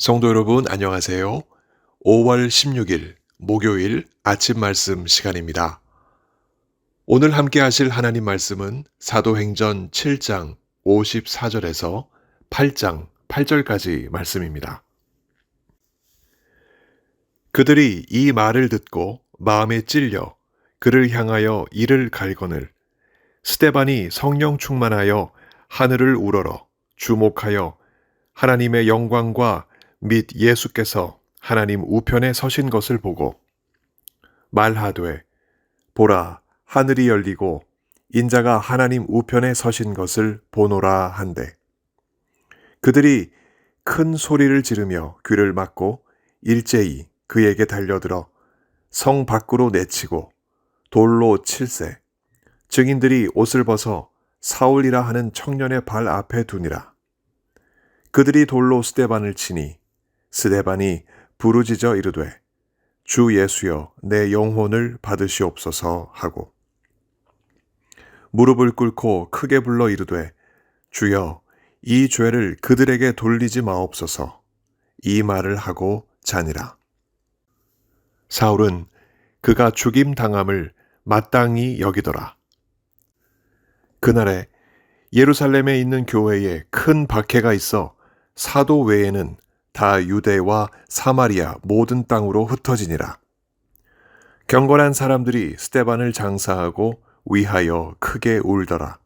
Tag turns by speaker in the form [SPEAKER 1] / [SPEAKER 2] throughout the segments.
[SPEAKER 1] 성도 여러분, 안녕하세요. 5월 16일 목요일 아침 말씀 시간입니다. 오늘 함께 하실 하나님 말씀은 사도행전 7장 54절에서 8장 8절까지 말씀입니다. 그들이 이 말을 듣고 마음에 찔려 그를 향하여 이를 갈거늘 스데반이 성령 충만하여 하늘을 우러러 주목하여 하나님의 영광과 및 예수께서 하나님 우편에 서신 것을 보고 말하되 보라 하늘이 열리고 인자가 하나님 우편에 서신 것을 보노라 한대. 그들이 큰 소리를 지르며 귀를 막고 일제히 그에게 달려들어 성 밖으로 내치고 돌로 칠세. 증인들이 옷을 벗어 사울이라 하는 청년의 발 앞에 두니라. 그들이 돌로 스데반을 치니 스데반이 부르짖어 이르되 주 예수여 내 영혼을 받으시옵소서 하고 무릎을 꿇고 크게 불러 이르되 주여 이 죄를 그들에게 돌리지 마옵소서. 이 말을 하고 자니라. 사울은 그가 죽임 당함을 마땅히 여기더라. 그날에 예루살렘에 있는 교회에 큰 박해가 있어 사도 외에는 다 유대와 사마리아 모든 땅으로 흩어지니라. 경건한 사람들이 스데반을 장사하고 위하여 크게 울더라.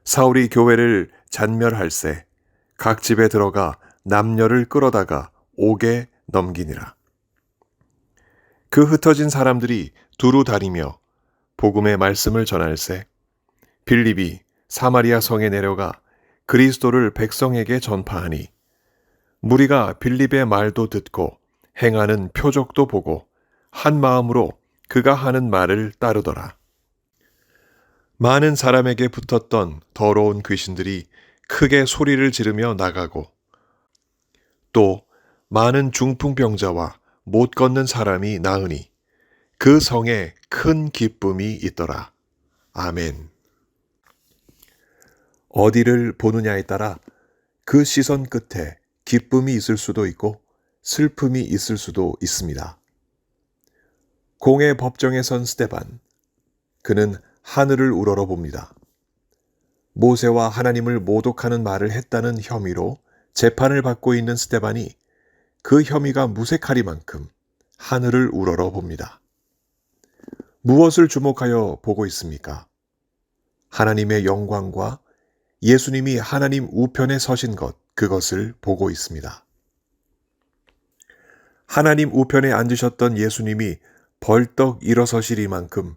[SPEAKER 1] 사울이 교회를 잔멸할세 각 집에 들어가 남녀를 끌어다가 옥에 넘기니라. 그 흩어진 사람들이 두루 다니며 복음의 말씀을 전할세 빌립이 사마리아 성에 내려가 그리스도를 백성에게 전파하니 무리가 빌립의 말도 듣고 행하는 표적도 보고 한 마음으로 그가 하는 말을 따르더라. 많은 사람에게 붙었던 더러운 귀신들이 크게 소리를 지르며 나가고 또 많은 중풍병자와 못 걷는 사람이 나으니 그 성에 큰 기쁨이 있더라. 아멘. 어디를 보느냐에 따라 그 시선 끝에 기쁨이 있을 수도 있고 슬픔이 있을 수도 있습니다. 공의 법정에 선 스데반, 그는 하늘을 우러러 봅니다. 모세와 하나님을 모독하는 말을 했다는 혐의로 재판을 받고 있는 스데반이 그 혐의가 무색하리만큼 하늘을 우러러 봅니다. 무엇을 주목하여 보고 있습니까? 하나님의 영광과 예수님이 하나님 우편에 서신 것, 그것을 보고 있습니다. 하나님 우편에 앉으셨던 예수님이 벌떡 일어서시리만큼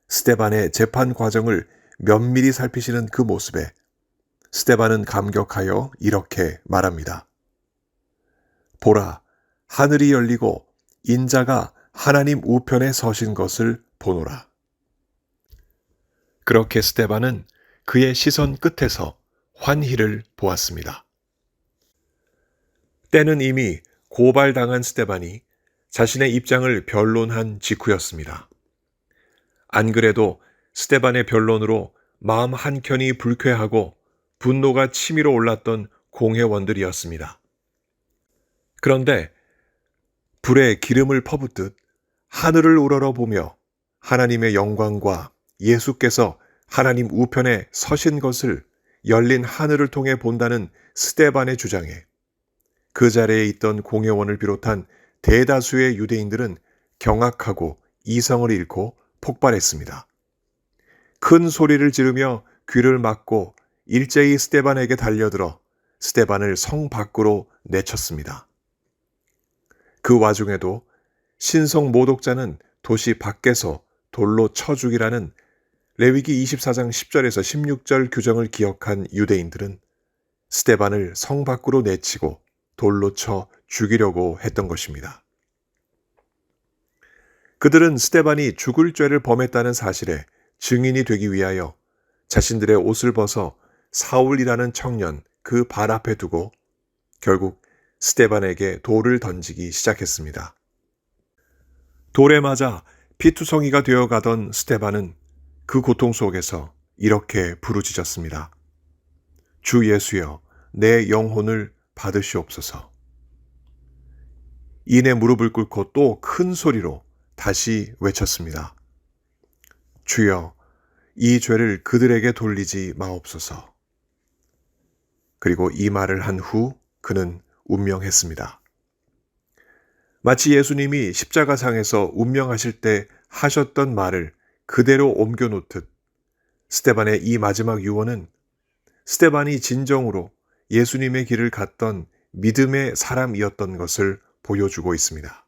[SPEAKER 1] 스데반의 재판 과정을 면밀히 살피시는 그 모습에 스데반은 감격하여 이렇게 말합니다. 보라, 하늘이 열리고 인자가 하나님 우편에 서신 것을 보노라. 그렇게 스데반은 그의 시선 끝에서 환희를 보았습니다. 때는 이미 고발당한 스데반이 자신의 입장을 변론한 직후였습니다. 안 그래도 스데반의 변론으로 마음 한켠이 불쾌하고 분노가 치밀어 올랐던 공회원들이었습니다. 그런데 불에 기름을 퍼붓듯 하늘을 우러러 보며 하나님의 영광과 예수께서 하나님 우편에 서신 것을 열린 하늘을 통해 본다는 스데반의 주장에 그 자리에 있던 공회원을 비롯한 대다수의 유대인들은 경악하고 이성을 잃고 폭발했습니다. 큰 소리를 지르며 귀를 막고 일제히 스데반에게 달려들어 스데반을 성 밖으로 내쳤습니다. 그 와중에도 신성 모독자는 도시 밖에서 돌로 쳐 죽이라는 레위기 24장 10절에서 16절 규정을 기억한 유대인들은 스데반을 성 밖으로 내치고 돌로 쳐 죽이려고 했던 것입니다. 그들은 스데반이 죽을 죄를 범했다는 사실에 증인이 되기 위하여 자신들의 옷을 벗어 사울이라는 청년 그 발 앞에 두고 결국 스데반에게 돌을 던지기 시작했습니다. 돌에 맞아 피투성이가 되어가던 스데반은 그 고통 속에서 이렇게 부르짖었습니다. 주 예수여, 내 영혼을 받으시옵소서. 이내 무릎을 꿇고 또 큰 소리로 다시 외쳤습니다. 주여, 이 죄를 그들에게 돌리지 마옵소서. 그리고 이 말을 한 후 그는 운명했습니다. 마치 예수님이 십자가상에서 운명하실 때 하셨던 말을 그대로 옮겨놓듯 스데반의 이 마지막 유언은 스데반이 진정으로 예수님의 길을 갔던 믿음의 사람이었던 것을 보여주고 있습니다.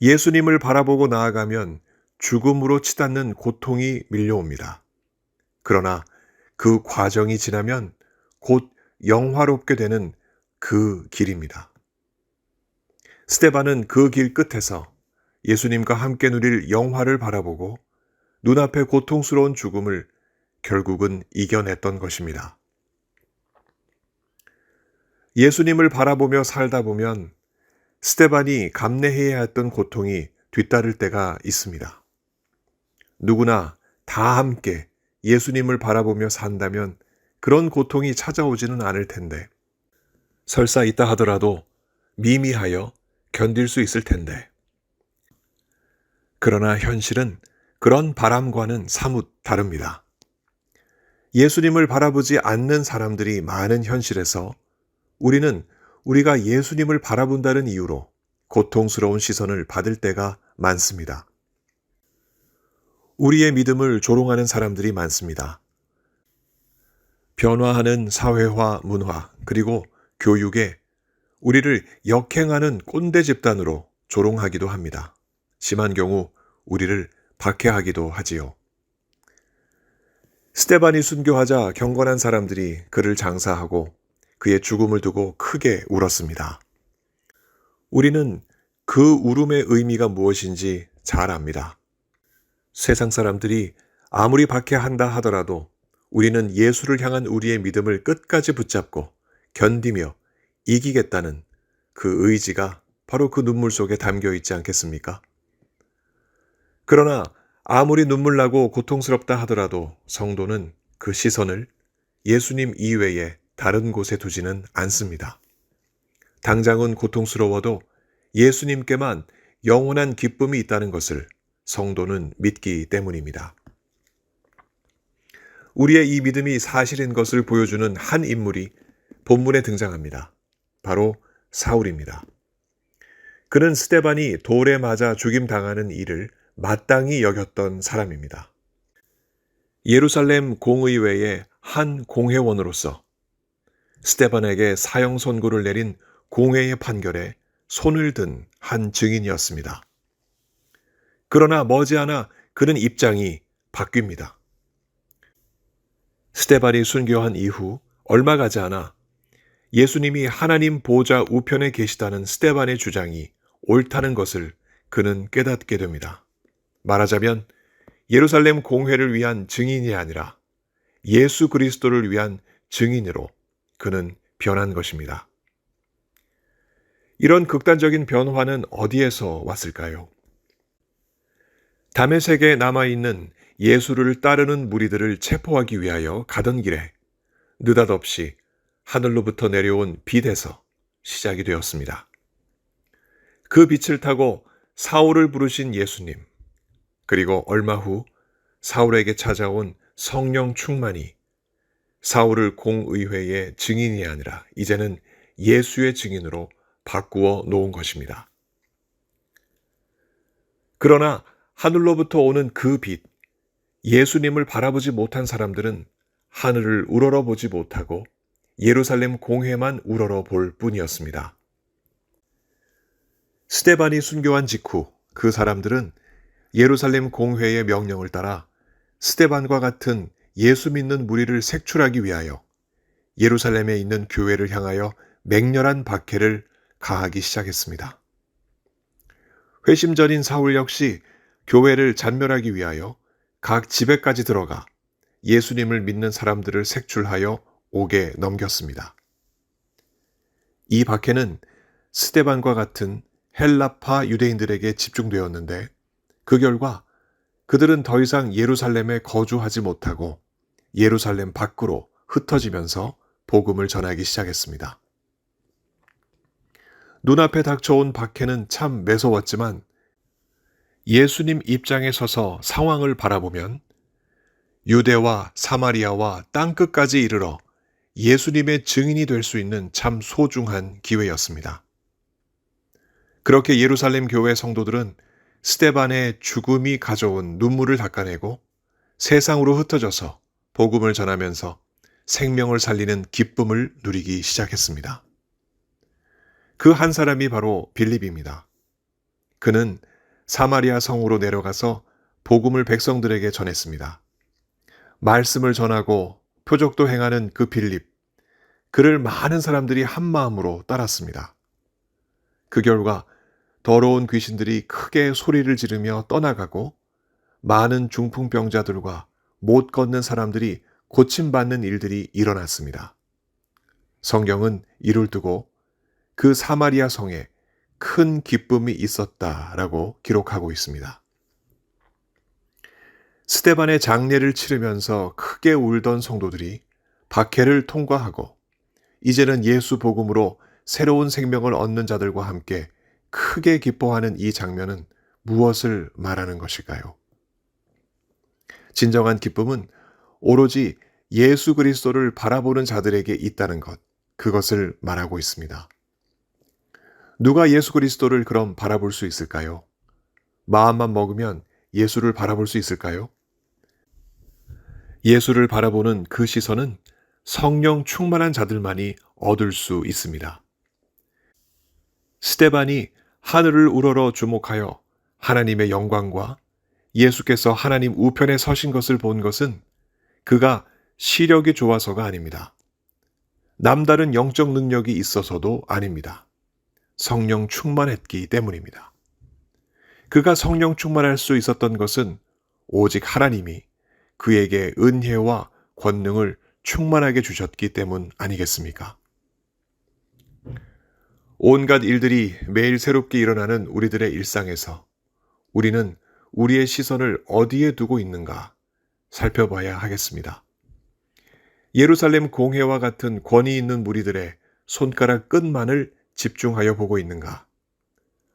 [SPEAKER 1] 예수님을 바라보고 나아가면 죽음으로 치닫는 고통이 밀려옵니다. 그러나 그 과정이 지나면 곧 영화롭게 되는 그 길입니다. 스데반은 그 길 끝에서 예수님과 함께 누릴 영화를 바라보고 눈앞의 고통스러운 죽음을 결국은 이겨냈던 것입니다. 예수님을 바라보며 살다 보면 스데반이 감내해야 했던 고통이 뒤따를 때가 있습니다. 누구나 다 함께 예수님을 바라보며 산다면 그런 고통이 찾아오지는 않을 텐데, 설사 있다 하더라도 미미하여 견딜 수 있을 텐데. 그러나 현실은 그런 바람과는 사뭇 다릅니다. 예수님을 바라보지 않는 사람들이 많은 현실에서 우리는 우리가 예수님을 바라본다는 이유로 고통스러운 시선을 받을 때가 많습니다. 우리의 믿음을 조롱하는 사람들이 많습니다. 변화하는 사회화 문화 그리고 교육에 우리를 역행하는 꼰대 집단으로 조롱하기도 합니다. 심한 경우 우리를 박해하기도 하지요. 스데반이 순교하자 경건한 사람들이 그를 장사하고 그의 죽음을 두고 크게 울었습니다. 우리는 그 울음의 의미가 무엇인지 잘 압니다. 세상 사람들이 아무리 박해한다 하더라도 우리는 예수를 향한 우리의 믿음을 끝까지 붙잡고 견디며 이기겠다는 그 의지가 바로 그 눈물 속에 담겨 있지 않겠습니까? 그러나 아무리 눈물 나고 고통스럽다 하더라도 성도는 그 시선을 예수님 이외에 다른 곳에 두지는 않습니다. 당장은 고통스러워도 예수님께만 영원한 기쁨이 있다는 것을 성도는 믿기 때문입니다. 우리의 이 믿음이 사실인 것을 보여주는 한 인물이 본문에 등장합니다. 바로 사울입니다. 그는 스데반이 돌에 맞아 죽임당하는 일을 마땅히 여겼던 사람입니다. 예루살렘 공의회의 한 공회원으로서 스데반에게 사형 선고를 내린 공회의 판결에 손을 든 한 증인이었습니다. 그러나 머지않아 그는 입장이 바뀝니다. 스데반이 순교한 이후 얼마 가지 않아 예수님이 하나님 보좌 우편에 계시다는 스데반의 주장이 옳다는 것을 그는 깨닫게 됩니다. 말하자면 예루살렘 공회를 위한 증인이 아니라 예수 그리스도를 위한 증인으로 그는 변한 것입니다. 이런 극단적인 변화는 어디에서 왔을까요? 다메섹에 남아있는 예수를 따르는 무리들을 체포하기 위하여 가던 길에 느닷없이 하늘로부터 내려온 빛에서 시작이 되었습니다. 그 빛을 타고 사울을 부르신 예수님, 그리고 얼마 후 사울에게 찾아온 성령 충만이 사울을 공의회의 증인이 아니라 이제는 예수의 증인으로 바꾸어 놓은 것입니다. 그러나 하늘로부터 오는 그 빛, 예수님을 바라보지 못한 사람들은 하늘을 우러러 보지 못하고 예루살렘 공회만 우러러 볼 뿐이었습니다. 스데반이 순교한 직후 그 사람들은 예루살렘 공회의 명령을 따라 스데반과 같은 예수 믿는 무리를 색출하기 위하여 예루살렘에 있는 교회를 향하여 맹렬한 박해를 가하기 시작했습니다. 회심전인 사울 역시 교회를 잔멸하기 위하여 각 집에까지 들어가 예수님을 믿는 사람들을 색출하여 옥에 넘겼습니다. 이 박해는 스데반과 같은 헬라파 유대인들에게 집중되었는데 그 결과 그들은 더 이상 예루살렘에 거주하지 못하고 예루살렘 밖으로 흩어지면서 복음을 전하기 시작했습니다. 눈앞에 닥쳐온 박해는 참 매서웠지만 예수님 입장에 서서 상황을 바라보면 유대와 사마리아와 땅끝까지 이르러 예수님의 증인이 될 수 있는 참 소중한 기회였습니다. 그렇게 예루살렘 교회 성도들은 스데반의 죽음이 가져온 눈물을 닦아내고 세상으로 흩어져서 복음을 전하면서 생명을 살리는 기쁨을 누리기 시작했습니다. 그 한 사람이 바로 빌립입니다. 그는 사마리아 성으로 내려가서 복음을 백성들에게 전했습니다. 말씀을 전하고 표적도 행하는 그 빌립, 그를 많은 사람들이 한 마음으로 따랐습니다. 그 결과 더러운 귀신들이 크게 소리를 지르며 떠나가고 많은 중풍병자들과 못 걷는 사람들이 고침받는 일들이 일어났습니다. 성경은 이를 두고 그 사마리아 성에 큰 기쁨이 있었다라고 기록하고 있습니다. 스데반의 장례를 치르면서 크게 울던 성도들이 박해를 통과하고 이제는 예수 복음으로 새로운 생명을 얻는 자들과 함께 크게 기뻐하는 이 장면은 무엇을 말하는 것일까요? 진정한 기쁨은 오로지 예수 그리스도를 바라보는 자들에게 있다는 것, 그것을 말하고 있습니다. 누가 예수 그리스도를 그럼 바라볼 수 있을까요? 마음만 먹으면 예수를 바라볼 수 있을까요? 예수를 바라보는 그 시선은 성령 충만한 자들만이 얻을 수 있습니다. 스데반이 하늘을 우러러 주목하여 하나님의 영광과 예수께서 하나님 우편에 서신 것을 본 것은 그가 시력이 좋아서가 아닙니다. 남다른 영적 능력이 있어서도 아닙니다. 성령 충만했기 때문입니다. 그가 성령 충만할 수 있었던 것은 오직 하나님이 그에게 은혜와 권능을 충만하게 주셨기 때문 아니겠습니까? 온갖 일들이 매일 새롭게 일어나는 우리들의 일상에서 우리는 우리의 시선을 어디에 두고 있는가 살펴봐야 하겠습니다. 예루살렘 공회와 같은 권위 있는 무리들의 손가락 끝만을 집중하여 보고 있는가?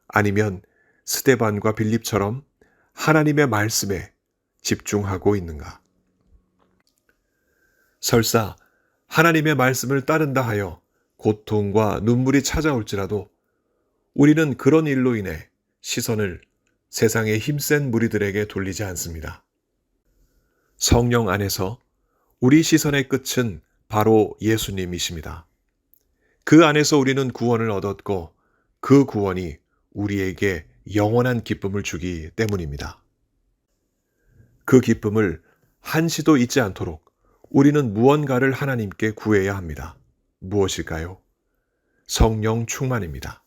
[SPEAKER 1] 아니면 스데반과 빌립처럼 하나님의 말씀에 집중하고 있는가? 설사 하나님의 말씀을 따른다 하여 고통과 눈물이 찾아올지라도 우리는 그런 일로 인해 시선을 세상의 힘센 무리들에게 돌리지 않습니다. 성령 안에서 우리 시선의 끝은 바로 예수님이십니다. 그 안에서 우리는 구원을 얻었고 그 구원이 우리에게 영원한 기쁨을 주기 때문입니다. 그 기쁨을 한시도 잊지 않도록 우리는 무언가를 하나님께 구해야 합니다. 무엇일까요? 성령 충만입니다.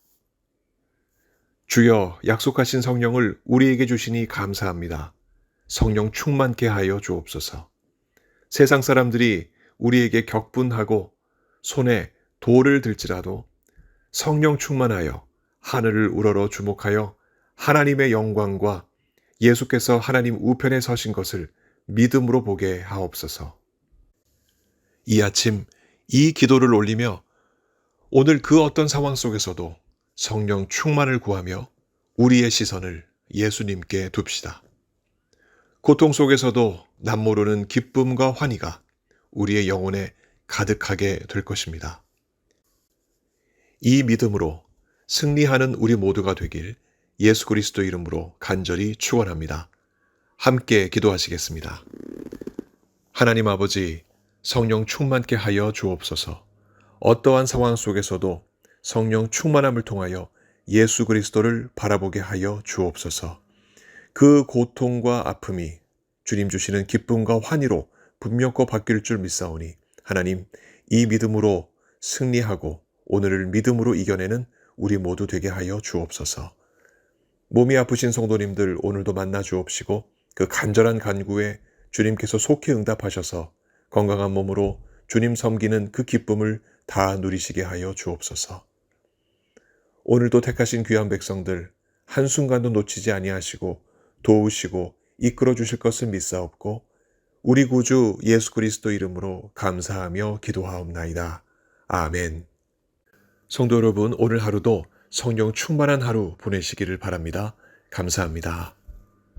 [SPEAKER 1] 주여, 약속하신 성령을 우리에게 주시니 감사합니다. 성령 충만케 하여 주옵소서. 세상 사람들이 우리에게 격분하고 손에 돌을 들지라도 성령 충만하여 하늘을 우러러 주목하여 하나님의 영광과 예수께서 하나님 우편에 서신 것을 믿음으로 보게 하옵소서. 이 아침 이 기도를 올리며 오늘 그 어떤 상황 속에서도 성령 충만을 구하며 우리의 시선을 예수님께 둡시다. 고통 속에서도 남모르는 기쁨과 환희가 우리의 영혼에 가득하게 될 것입니다. 이 믿음으로 승리하는 우리 모두가 되길 예수 그리스도 이름으로 간절히 축원합니다. 함께 기도하시겠습니다. 하나님 아버지, 성령 충만케 하여 주옵소서. 어떠한 상황 속에서도 성령 충만함을 통하여 예수 그리스도를 바라보게 하여 주옵소서. 그 고통과 아픔이 주님 주시는 기쁨과 환희로 분명코 바뀔 줄 믿사오니 하나님, 이 믿음으로 승리하고 오늘을 믿음으로 이겨내는 우리 모두 되게 하여 주옵소서. 몸이 아프신 성도님들 오늘도 만나 주옵시고 그 간절한 간구에 주님께서 속히 응답하셔서 건강한 몸으로 주님 섬기는 그 기쁨을 다 누리시게 하여 주옵소서. 오늘도 택하신 귀한 백성들 한순간도 놓치지 아니하시고 도우시고 이끌어 주실 것을 믿사옵고 우리 구주 예수 그리스도 이름으로 감사하며 기도하옵나이다. 아멘. 성도 여러분, 오늘 하루도 성령 충만한 하루 보내시기를 바랍니다. 감사합니다.